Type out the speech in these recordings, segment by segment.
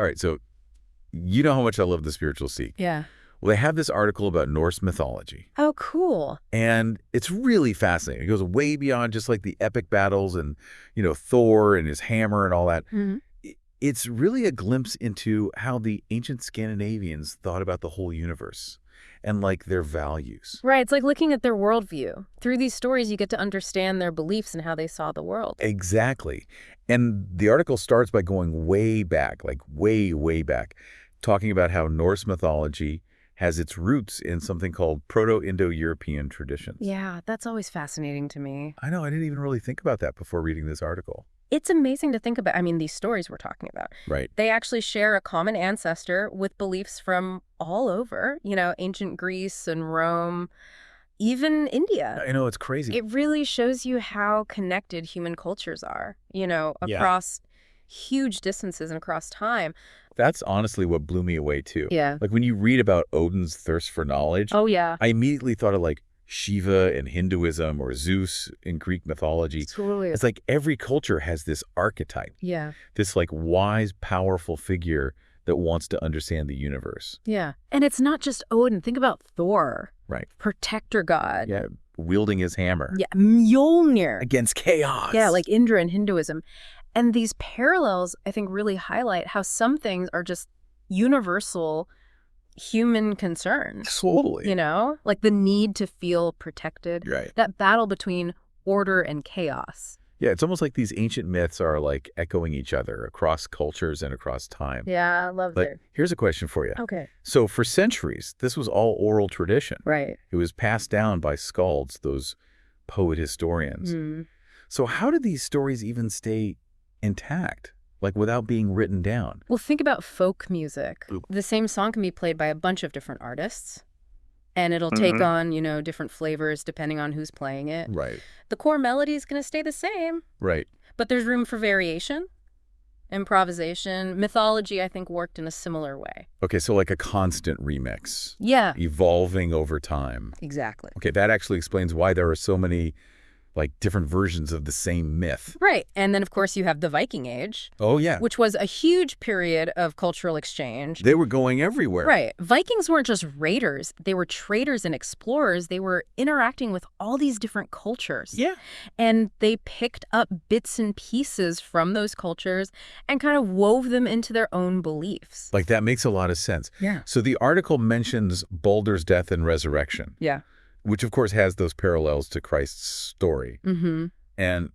All right, so you know how much I love the spiritual seek. Yeah. Well, they have this article about Norse mythology. Oh, cool. And it's really fascinating. It goes way beyond just like the epic battles and, Thor and his hammer and all that. Mm-hmm. It's really a glimpse into how the ancient Scandinavians thought about the whole universe and like their values. Right. It's like looking at their worldview. Through these stories, you get to understand their beliefs and how they saw the world. Exactly. And the article starts by going way back, like way, way back, talking about how Norse mythology has its roots in something called Proto-Indo-European traditions. Yeah, that's always fascinating to me. I know. I didn't even really think about that before reading this article. It's amazing to think about. I mean, these stories we're talking about. Right. They actually share a common ancestor with beliefs from all over, ancient Greece and Rome, even India. I know, it's crazy. It really shows you how connected human cultures are, across huge distances and across time. That's honestly what blew me away, too. Yeah. Like when you read about Odin's thirst for knowledge, Oh, yeah. I immediately thought of like Shiva in Hinduism or Zeus in Greek mythology. Totally. It's like every culture has this archetype, Yeah. this like wise, powerful figure that wants to understand the universe. Yeah. And it's not just Odin. Think about Thor. Right. Protector god. Yeah, wielding his hammer. Yeah. Mjolnir. Against chaos. Yeah, like Indra in Hinduism. And these parallels, I think, really highlight how some things are just universal human concerns. Totally. Like the need to feel protected. Right. That battle between order and chaos. Yeah, it's almost like these ancient myths are like echoing each other across cultures and across time. Yeah, I love But it. here's a question for you. Okay. So for centuries, this was all oral tradition. Right. It was passed down by skalds, those poet historians. Mm. So how did these stories even stay intact, like without being written down? Well, think about folk music. Ooh. The same song can be played by a bunch of different artists, and it'll take on, different flavors depending on who's playing it. Right. The core melody is going to stay the same, Right. but there's room for variation, improvisation. Mythology, I think, worked in a similar way. Okay, so like a constant remix, Yeah, evolving over time. exactly. Okay, that actually explains why there are so many like different versions of the same myth. Right. And then, of course, you have the Viking Age, Oh, yeah. which was a huge period of cultural exchange. They were going everywhere. Right. Vikings weren't just raiders. They were traders and explorers. They were interacting with all these different cultures. Yeah. And they picked up bits and pieces from those cultures and kind of wove them into their own beliefs. Like that makes a lot of sense. Yeah. So the article mentions Baldur's death and resurrection, Yeah. which of course has those parallels to Christ's story. Mm-hmm. And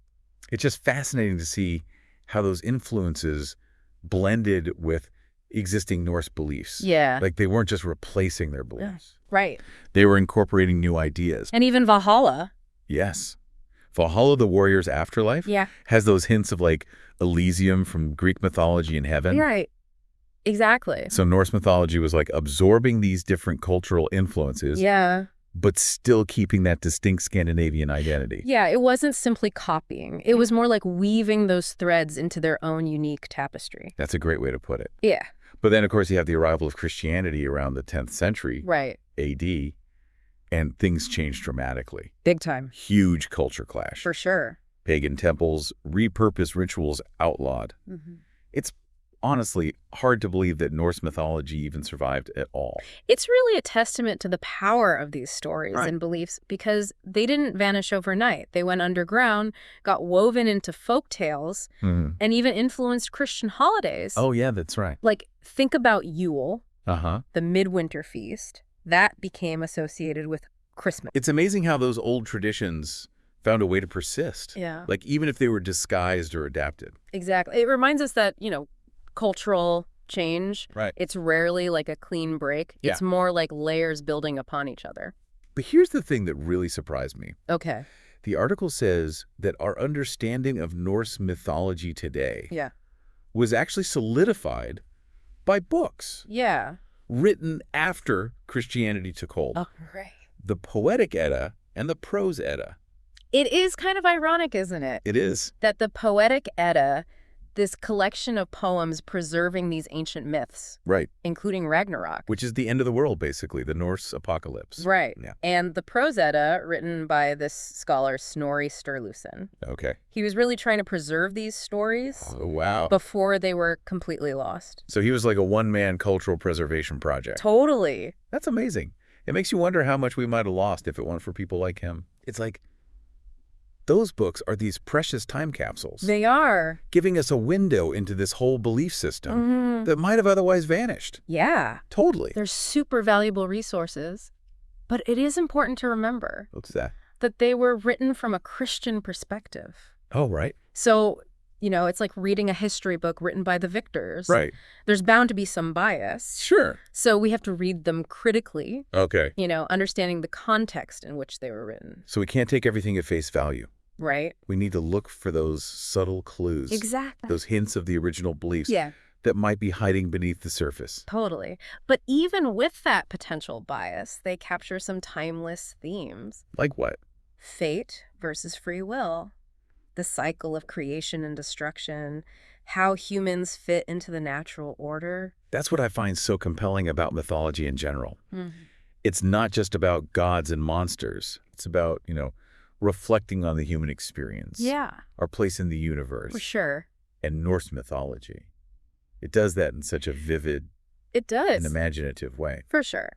it's just fascinating to see how those influences blended with existing Norse beliefs. Yeah. Like they weren't just replacing their beliefs. Right. They were incorporating new ideas. And even Valhalla. Yes. Valhalla, the warrior's afterlife, Yeah. has those hints of like Elysium from Greek mythology and heaven. Right. Exactly. So Norse mythology was like absorbing these different cultural influences, Yeah. but still keeping that distinct Scandinavian identity. Yeah, it wasn't simply copying. It was more like weaving those threads into their own unique tapestry. That's a great way to put it. Yeah. But then, of course, you have the arrival of Christianity around the 10th century Right. AD, and things changed dramatically. Big time. Huge culture clash. For sure. Pagan temples, repurposed rituals outlawed. Mm-hmm. It's honestly hard to believe that Norse mythology even survived at all. It's really a testament to the power of these stories Right. and beliefs because they didn't vanish overnight. They went underground, got woven into folk tales, Mm-hmm. and even influenced Christian holidays. Oh, yeah, that's right. Like, think about Yule, Uh-huh. the midwinter feast. That became associated with Christmas. It's amazing how those old traditions found a way to persist. Yeah. Like, even if they were disguised or adapted. Exactly. It reminds us that, cultural change, Right. it's rarely like a clean break. Yeah. It's more like layers building upon each other. But here's the thing that really surprised me. Okay. The article says that our understanding of Norse mythology today Yeah. was actually solidified by books Yeah. written after Christianity took hold. Oh, right. The Poetic Edda and the Prose Edda. It is kind of ironic, isn't it? It is. That the Poetic Edda this collection of poems preserving these ancient myths, Right. including Ragnarok. Which is the end of the world, basically, the Norse apocalypse. Right. Yeah. And the Prose Edda, written by this scholar Snorri Sturluson. Okay. He was really trying to preserve these stories Oh, wow. before they were completely lost. So he was like a one-man cultural preservation project. Totally. That's amazing. It makes you wonder how much we might have lost if it weren't for people like him. It's like those books are these precious time capsules. They are. Giving us a window into this whole belief system that might have otherwise vanished. Yeah. Totally. They're super valuable resources. But it is important to remember What's that? that they were written from a Christian perspective. Oh, right. So, it's like reading a history book written by the victors. Right. There's bound to be some bias. Sure. So we have to read them critically, Okay. understanding the context in which they were written. So we can't take everything at face value. Right? We need to look for those subtle clues. Exactly. Those hints of the original beliefs Yeah, that might be hiding beneath the surface. totally. But even with that potential bias, they capture some timeless themes. Like what? Fate versus free will, the cycle of creation and destruction, how humans fit into the natural order. That's what I find so compelling about mythology in general. It's not just about gods and monsters. It's about, reflecting on the human experience. Yeah, Our place in the universe. for sure. And Norse mythology. It does that in such a vivid It does. and imaginative way. For sure.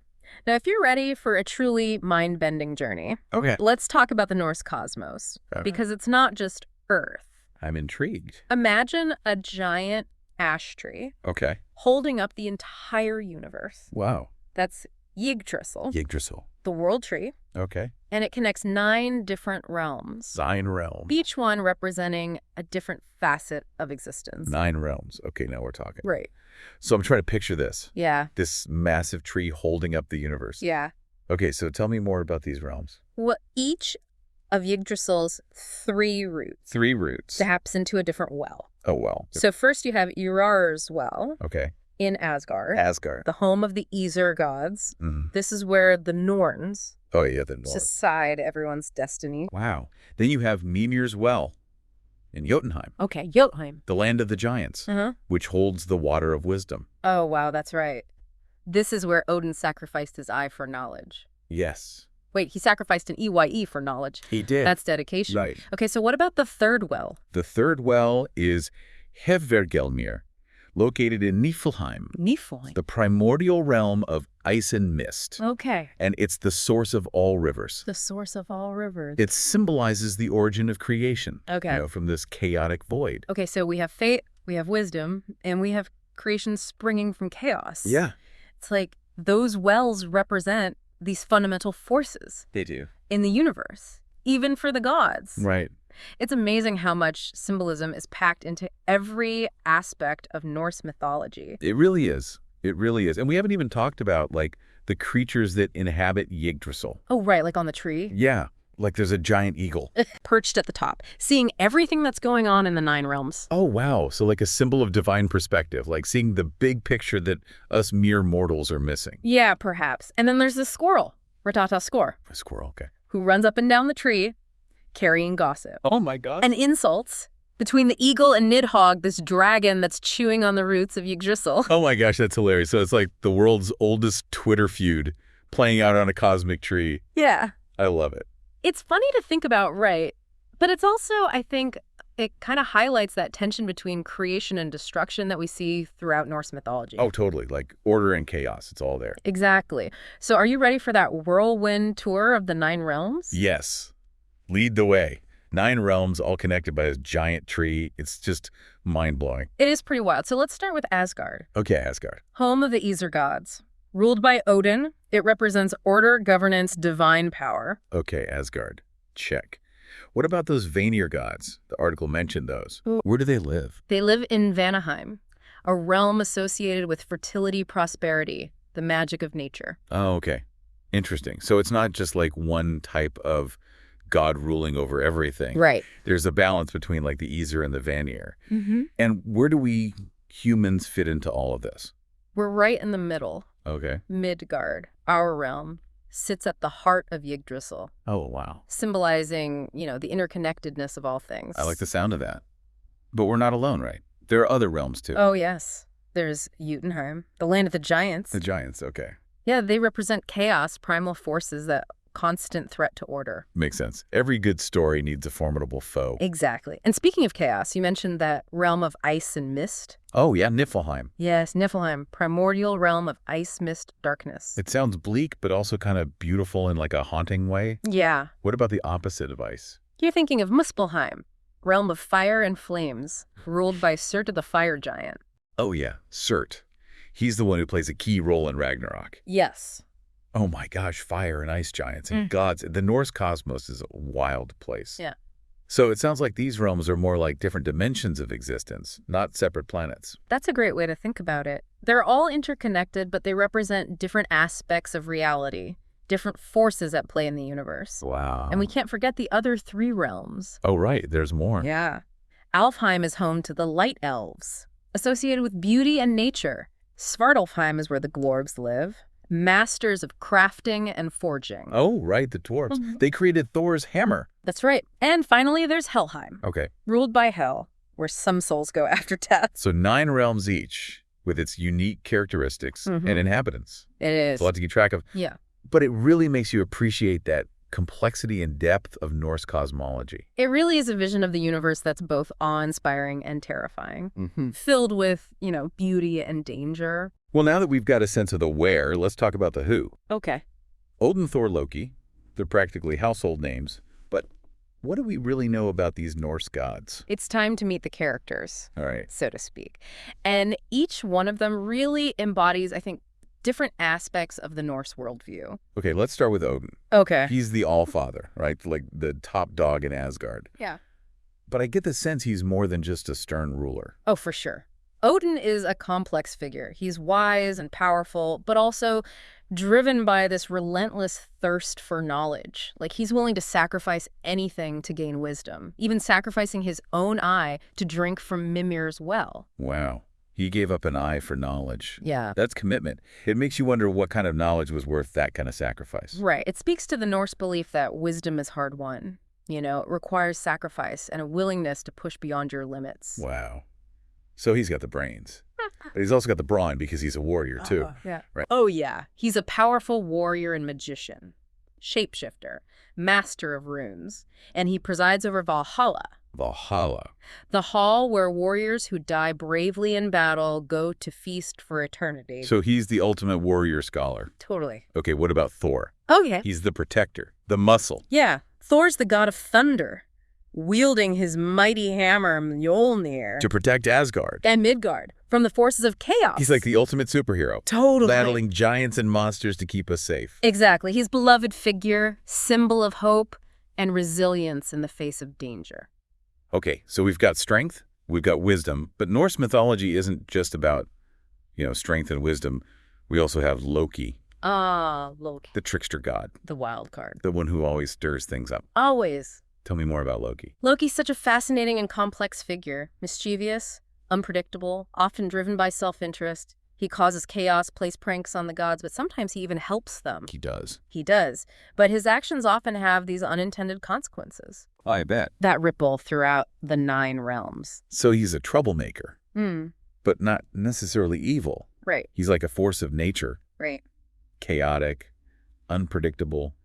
Now, if you're ready for a truly mind-bending journey, Okay. let's talk about the Norse cosmos, Okay. because it's not just Earth. I'm intrigued. Imagine a giant ash tree Okay. holding up the entire universe. Wow. That's Yggdrasil, Yggdrasil. the world tree, Okay. and it connects 9 different realms, Sign realm. each one representing a different facet of existence. 9 realms. Okay, now we're talking. Right. So I'm trying to picture this. Yeah. This massive tree holding up the universe. Yeah. Okay, so tell me more about these realms. Well, each of Yggdrasil's 3 roots 3 roots. taps into a different well. Oh, well. So first you have Urar's well Okay. in Asgard, Asgard. the home of the Aesir gods. Mhm. This is where the Norns Oh, yeah, the North. decide everyone's destiny. Wow. Then you have Mimir's well in Jotunheim, Okay, Jotunheim. the land of the giants, Uh-huh. which holds the water of wisdom. Oh, wow, that's right. This is where Odin sacrificed his eye for knowledge. Yes. Wait, he sacrificed an EYE for knowledge. He did. That's dedication. Right. Okay, so what about the third well? The third well is Hvergelmir, located in Niflheim, Niflheim. the primordial realm of ice and mist. Okay. And it's the source of all rivers. The source of all rivers. It symbolizes the origin of creation. Okay. From this chaotic void. Okay, so we have fate, we have wisdom, and we have creation springing from chaos. Yeah, It's like those wells represent these fundamental forces they do. in the universe, even for the gods. Right. It's amazing how much symbolism is packed into every aspect of Norse mythology. It really is. It really is. And we haven't even talked about, the creatures that inhabit Yggdrasil. Oh, right, like on the tree, Yeah, like there's a giant eagle. perched at the top, seeing everything that's going on in the 9 realms. Oh, wow. So like a symbol of divine perspective, like seeing the big picture that us mere mortals are missing. Yeah, perhaps. And then there's this squirrel, Ratata Skor, A squirrel, okay. who runs up and down the tree, carrying gossip Oh, my God. and insults between the eagle and Nidhogg, this dragon that's chewing on the roots of Yggdrasil. Oh, my gosh, that's hilarious. So it's like the world's oldest Twitter feud playing out on a cosmic tree. Yeah. I love it. It's funny to think about, right? But it's also, I think, it kind of highlights that tension between creation and destruction that we see throughout Norse mythology. Oh, totally. Like order and chaos. It's all there. Exactly. So are you ready for that whirlwind tour of the 9 realms? Yes. Lead the way. 9 realms all connected by this giant tree. It's just mind-blowing. It is pretty wild. So let's start with Asgard, Okay, Asgard. home of the Aesir gods. Ruled by Odin, it represents order, governance, divine power. Okay, Asgard. Check. What about those Vanir gods? The article mentioned those. Ooh. Where do they live? They live in Vanaheim, a realm associated with fertility, prosperity, the magic of nature. Oh, okay. Interesting. So it's not just like one type of god ruling over everything. Right. There's a balance between like the Aesir and the Vanir. Mm-hmm. And where do we humans fit into all of this? We're right in the middle. Okay. Midgard, our realm, sits at the heart of Yggdrasil, Oh, wow. symbolizing, the interconnectedness of all things. I like the sound of that. But we're not alone, right? There are other realms, too. Oh, yes. There's Jotunheim, the land of the giants. The giants, okay. Yeah, they represent chaos, primal forces, that constant threat to order. Makes sense. Every good story needs a formidable foe. Exactly. And speaking of chaos, you mentioned that realm of ice and mist. Oh, yeah, Niflheim. Yes, Niflheim, primordial realm of ice, mist, darkness. It sounds bleak, but also kind of beautiful in like a haunting way. Yeah. What about the opposite of ice? You're thinking of Muspelheim, realm of fire and flames, ruled by Surt the fire giant. Oh, yeah, Surt. He's the one who plays a key role in Ragnarok. Yes. Oh my gosh, fire and ice giants and gods. The Norse cosmos is a wild place. Yeah. So it sounds like these realms are more like different dimensions of existence, not separate planets. That's a great way to think about it. They're all interconnected, but they represent different aspects of reality, different forces at play in the universe. Wow. And we can't forget the other 3 realms. Oh, right. There's more. Yeah. Alfheim is home to the light elves, associated with beauty and nature. Svartalfheim is where the dwarves live, masters of crafting and forging. Oh, right. The dwarves. They created Thor's hammer. That's right. And finally, there's Helheim, Okay. ruled by Hel, where some souls go after death. So 9 realms each with its unique characteristics and inhabitants. It is. It's a lot to keep track of. Yeah. But it really makes you appreciate that complexity and depth of Norse cosmology. It really is a vision of the universe that's both awe-inspiring and terrifying, filled with, beauty and danger. Well, now that we've got a sense of the where, let's talk about the who. Okay. Odin, Thor, Loki, they're practically household names. But what do we really know about these Norse gods? It's time to meet the characters, All right. so to speak. And each one of them really embodies, I think, different aspects of the Norse worldview. Okay, let's start with Odin. Okay. He's the All-Father, right? Like the top dog in Asgard. Yeah. But I get the sense he's more than just a stern ruler. Oh, for sure. Odin is a complex figure. He's wise and powerful, but also driven by this relentless thirst for knowledge. Like, he's willing to sacrifice anything to gain wisdom, even sacrificing his own eye to drink from Mimir's well. Wow. He gave up an eye for knowledge. Yeah. That's commitment. It makes you wonder what kind of knowledge was worth that kind of sacrifice. Right. It speaks to the Norse belief that wisdom is hard-won. It requires sacrifice and a willingness to push beyond your limits. Wow. So he's got the brains. But he's also got the brawn because he's a warrior, too. Yeah. Right. Oh, yeah. He's a powerful warrior and magician, shapeshifter, master of runes, and he presides over Valhalla. Valhalla. The hall where warriors who die bravely in battle go to feast for eternity. So he's the ultimate warrior scholar. Totally. Okay, what about Thor? Okay. He's the protector, the muscle. Yeah. Thor's the god of thunder, wielding his mighty hammer Mjolnir To protect Asgard. and Midgard from the forces of chaos. He's like the ultimate superhero. Totally. Battling giants and monsters to keep us safe. Exactly. He's beloved figure, symbol of hope and resilience in the face of danger. Okay, so we've got strength, we've got wisdom, but Norse mythology isn't just about, strength and wisdom. We also have Loki, Loki, the trickster god, the wild card. the one who always stirs things up. Always. Tell me more about Loki. Loki's such a fascinating and complex figure, mischievous, unpredictable, often driven by self-interest. He causes chaos, plays pranks on the gods, but sometimes he even helps them. He does. He does. But his actions often have these unintended consequences I bet. that ripple throughout the 9 realms. So he's a troublemaker, Hmm. but not necessarily evil. Right, He's like a force of nature, right. chaotic, unpredictable,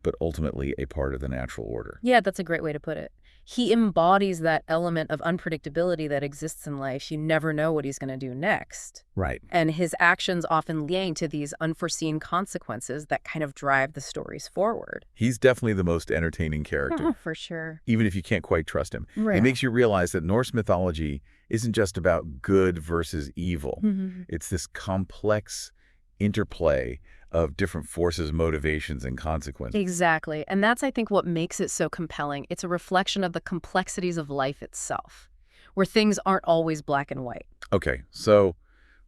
but ultimately a part of the natural order. Yeah, that's a great way to put it. He embodies that element of unpredictability that exists in life. You never know what he's going to do next. Right. And his actions often lead to these unforeseen consequences that kind of drive the stories forward. He's definitely the most entertaining character, For sure. even if you can't quite trust him. Right. It makes you realize that Norse mythology isn't just about good versus evil. It's this complex interplay of different forces, motivations, and consequences. Exactly. And that's, I think, what makes it so compelling. It's a reflection of the complexities of life itself, where things aren't always black and white. Okay, so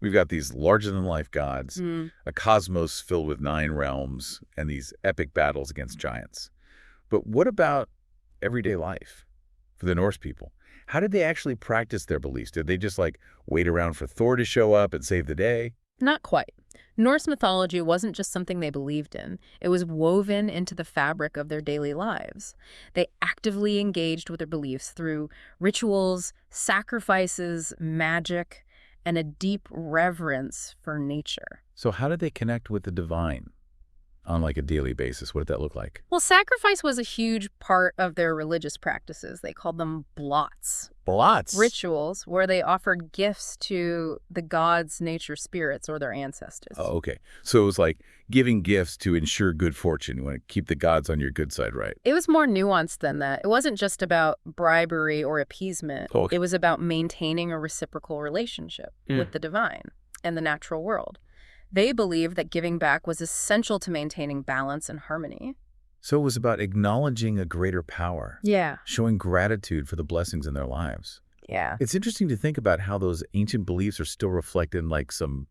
we've got these larger-than-life gods, a cosmos filled with 9 realms, and these epic battles against giants. But what about everyday life for the Norse people? How did they actually practice their beliefs? Did they just, wait around for Thor to show up and save the day? Not quite. Norse mythology wasn't just something they believed in. It was woven into the fabric of their daily lives. They actively engaged with their beliefs through rituals, sacrifices, magic, and a deep reverence for nature. So how did they connect with the divine on like a daily basis? What did that look like? Well, sacrifice was a huge part of their religious practices. They called them blots. Blots. Rituals where they offered gifts to the gods, nature spirits, or their ancestors. Oh, okay. So it was like giving gifts to ensure good fortune. You want to keep the gods on your good side, right? It was more nuanced than that. It wasn't just about bribery or appeasement. Okay. It was about maintaining a reciprocal relationship with the divine and the natural world. They believed that giving back was essential to maintaining balance and harmony. So it was about acknowledging a greater power, Yeah. showing gratitude for the blessings in their lives. Yeah. It's interesting to think about how those ancient beliefs are still reflected in like some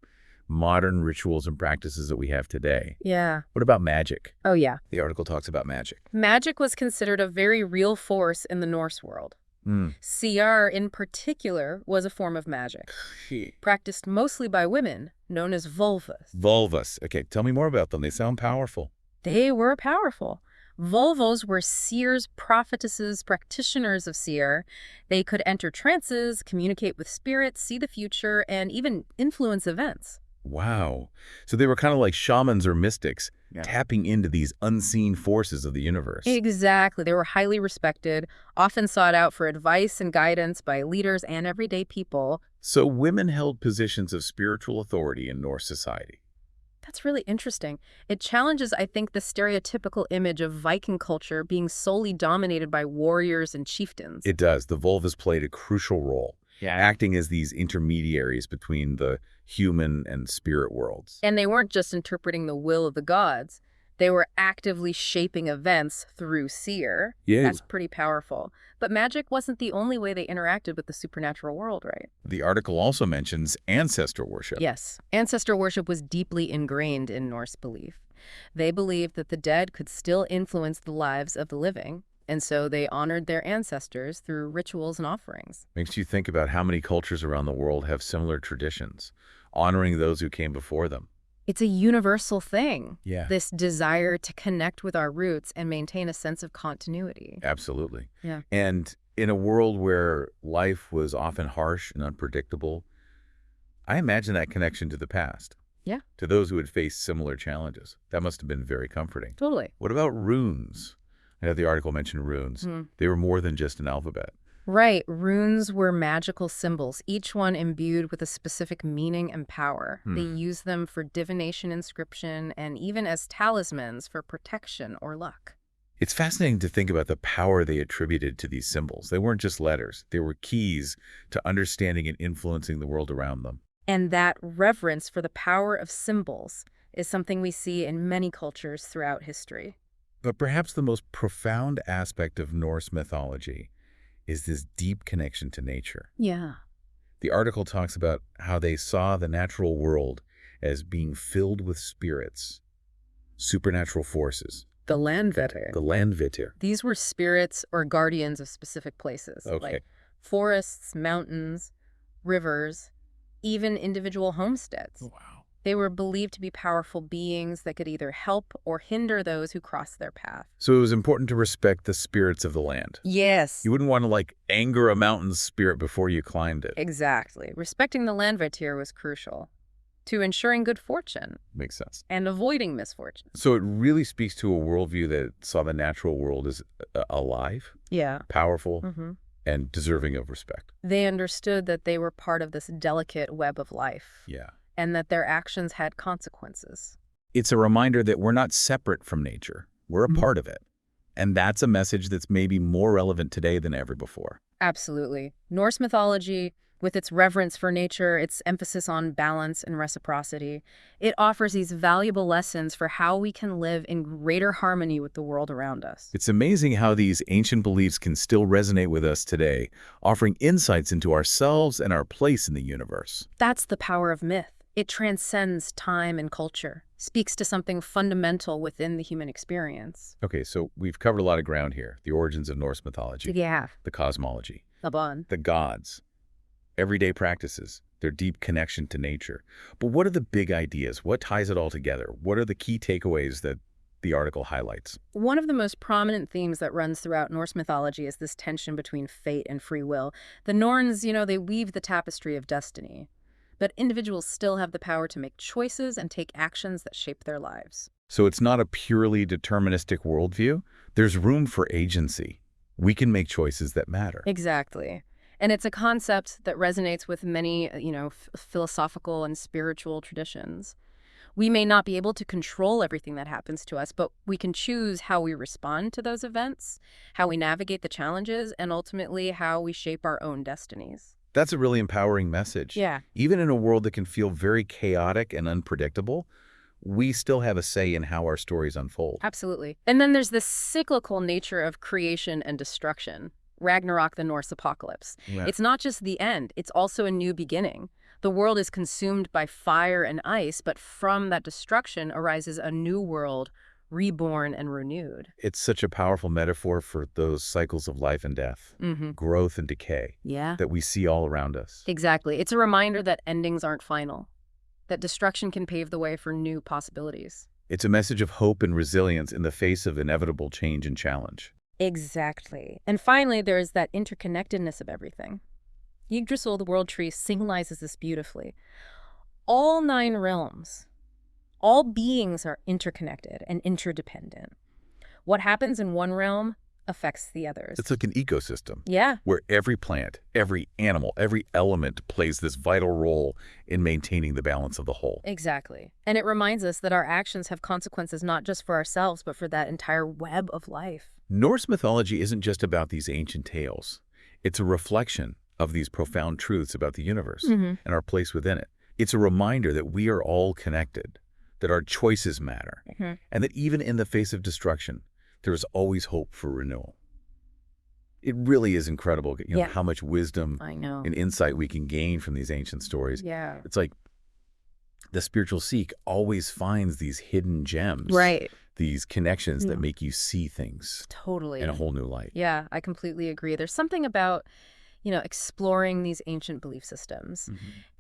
modern rituals and practices that we have today. Yeah. What about magic? Oh, yeah. The article talks about magic. Magic was considered a very real force in the Norse world. CR in particular was a form of magic, practiced mostly by women, known as vulvas. Vulvas. Okay, tell me more about them. They sound powerful. They were powerful. Vulvos were seers, prophetesses, practitioners of seer. They could enter trances, communicate with spirits, see the future, and even influence events. Wow. So they were kind of like shamans or mystics, tapping into these unseen forces of the universe. Exactly. They were highly respected, often sought out for advice and guidance by leaders and everyday people. So women held positions of spiritual authority in Norse society. That's really interesting. It challenges, I think, the stereotypical image of Viking culture being solely dominated by warriors and chieftains. It does. The vulvas played a crucial role, acting as these intermediaries between the human and spirit worlds. And they weren't just interpreting the will of the gods. They were actively shaping events through seer. Yeah. That's pretty powerful. But magic wasn't the only way they interacted with the supernatural world, right? The article also mentions ancestor worship. Yes. Ancestor worship was deeply ingrained in Norse belief. They believed that the dead could still influence the lives of the living, and so they honored their ancestors through rituals and offerings. Makes you think about how many cultures around the world have similar traditions, honoring those who came before them. It's a universal thing, Yeah. this desire to connect with our roots and maintain a sense of continuity. Absolutely. Yeah. And in a world where life was often harsh and unpredictable, I imagine that connection to the past. Yeah. To those who had faced similar challenges. That must have been very comforting. Totally. What about runes? I know the article mentioned runes. They were more than just an alphabet. Right. Runes were magical symbols, each one imbued with a specific meaning and power. They used them for divination, inscription, and even as talismans for protection or luck. It's fascinating to think about the power they attributed to these symbols. They weren't just letters. They were keys to understanding and influencing the world around them. And that reverence for the power of symbols is something we see in many cultures throughout history. But perhaps the most profound aspect of Norse mythology is this deep connection to nature. Yeah. The article talks about how they saw the natural world as being filled with spirits, supernatural forces. The Landvetter. The Landvetter. These were spirits or guardians of specific places, Okay. like forests, mountains, rivers, even individual homesteads. Wow. They were believed to be powerful beings that could either help or hinder those who crossed their path. So it was important to respect the spirits of the land. Yes. You wouldn't want to like anger a mountain's spirit before you climbed it. Exactly. Respecting the Landvetter was crucial to ensuring good fortune Makes sense. and avoiding misfortune. So it really speaks to a worldview that saw the natural world as alive, Yeah. powerful, Mm-hmm. and deserving of respect. They understood that they were part of this delicate web of life. Yeah. And that their actions had consequences. It's a reminder that we're not separate from nature. We're a part of it. And that's a message that's maybe more relevant today than ever before. Absolutely. Norse mythology, with its reverence for nature, its emphasis on balance and reciprocity, it offers these valuable lessons for how we can live in greater harmony with the world around us. It's amazing how these ancient beliefs can still resonate with us today, offering insights into ourselves and our place in the universe. That's the power of myth. It transcends time and culture, speaks to something fundamental within the human experience. Okay, so we've covered a lot of ground here. The origins of Norse mythology, Yeah. the cosmology, The bond. the gods, everyday practices, their deep connection to nature. But what are the big ideas? What ties it all together? What are the key takeaways that the article highlights? One of the most prominent themes that runs throughout Norse mythology is this tension between fate and free will. The Norns, they weave the tapestry of destiny. But individuals still have the power to make choices and take actions that shape their lives. So it's not a purely deterministic worldview. There's room for agency. We can make choices that matter. Exactly. And it's a concept that resonates with many, philosophical and spiritual traditions. We may not be able to control everything that happens to us, but we can choose how we respond to those events, how we navigate the challenges, and ultimately how we shape our own destinies. That's a really empowering message. Yeah. Even in a world that can feel very chaotic and unpredictable, we still have a say in how our stories unfold. Absolutely. And then there's the cyclical nature of creation and destruction. Ragnarok, the Norse apocalypse. Yeah. It's not just the end, it's also a new beginning. The world is consumed by fire and ice, but from that destruction arises a new world, reborn and renewed. It's such a powerful metaphor for those cycles of life and death, growth and decay Yeah. that we see all around us. Exactly. It's a reminder that endings aren't final, that destruction can pave the way for new possibilities. It's a message of hope and resilience in the face of inevitable change and challenge. Exactly. And finally, there is that interconnectedness of everything. Yggdrasil, the world tree, symbolizes this beautifully. All 9 realms, all beings are interconnected and interdependent. What happens in one realm affects the others. It's like an ecosystem. Yeah. Where every plant, every animal, every element plays this vital role in maintaining the balance of the whole. Exactly. And it reminds us that our actions have consequences not just for ourselves, but for that entire web of life. Norse mythology isn't just about these ancient tales. It's a reflection of these profound truths about the universe and our place within it. It's a reminder that we are all connected, that our choices matter, and that even in the face of destruction, there is always hope for renewal. It really is incredible, how much wisdom and insight we can gain from these ancient stories. Yeah. It's like the spiritual seek always finds these hidden gems. Right. These connections that make you see things Totally. in a whole new light. Yeah, I completely agree. There's something about, exploring these ancient belief systems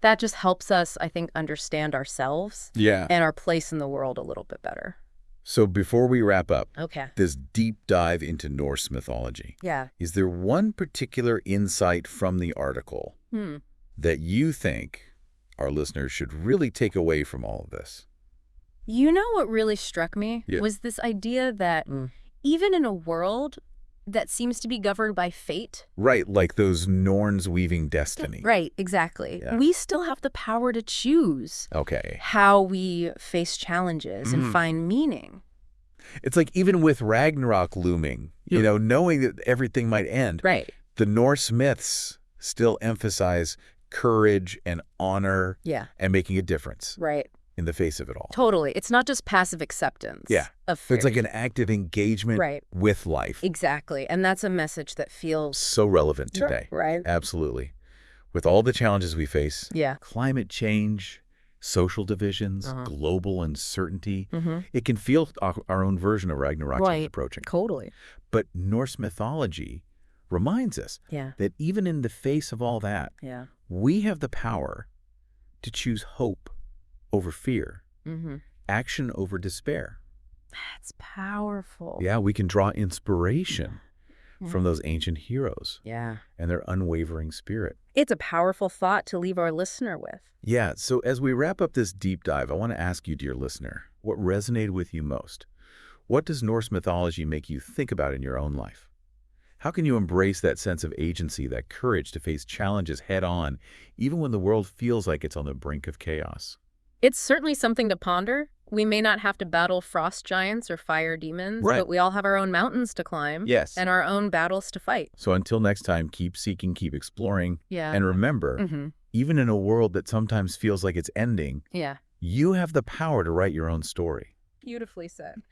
that just helps us, I think, understand ourselves and our place in the world a little bit better. So before we wrap up, Okay. this deep dive into Norse mythology, Yeah. is there one particular insight from the article that you think our listeners should really take away from all of this? You know what really struck me Yeah. was this idea that even in a world that seems to be governed by fate. Right, like those Norns weaving destiny. Right, exactly. Yeah. We still have the power to choose Okay. how we face challenges and find meaning. It's like even with Ragnarok looming, knowing that everything might end, Right. the Norse myths still emphasize courage and honor Yeah. and making a difference Right. in the face of it all. Totally. It's not just passive acceptance of fear. It's like an active engagement with life. Exactly. And that's a message that feels So relevant today. right. Absolutely. With all the challenges we face, Yeah. climate change, social divisions, global uncertainty, it can feel our own version of Ragnarok is approaching. Totally. But Norse mythology reminds us Yeah. that even in the face of all that, Yeah. we have the power to choose hope over fear, action over despair. That's powerful. Yeah, we can draw inspiration from those ancient heroes Yeah. and their unwavering spirit. It's a powerful thought to leave our listener with. Yeah, so as we wrap up this deep dive, I want to ask you, dear listener, what resonated with you most? What does Norse mythology make you think about in your own life? How can you embrace that sense of agency, that courage to face challenges head on, even when the world feels like it's on the brink of chaos? It's certainly something to ponder. We may not have to battle frost giants or fire demons, but we all have our own mountains to climb. Yes. And our own battles to fight. So until next time, keep seeking, keep exploring. Yeah. And remember, even in a world that sometimes feels like it's ending, Yeah. you have the power to write your own story. Beautifully said.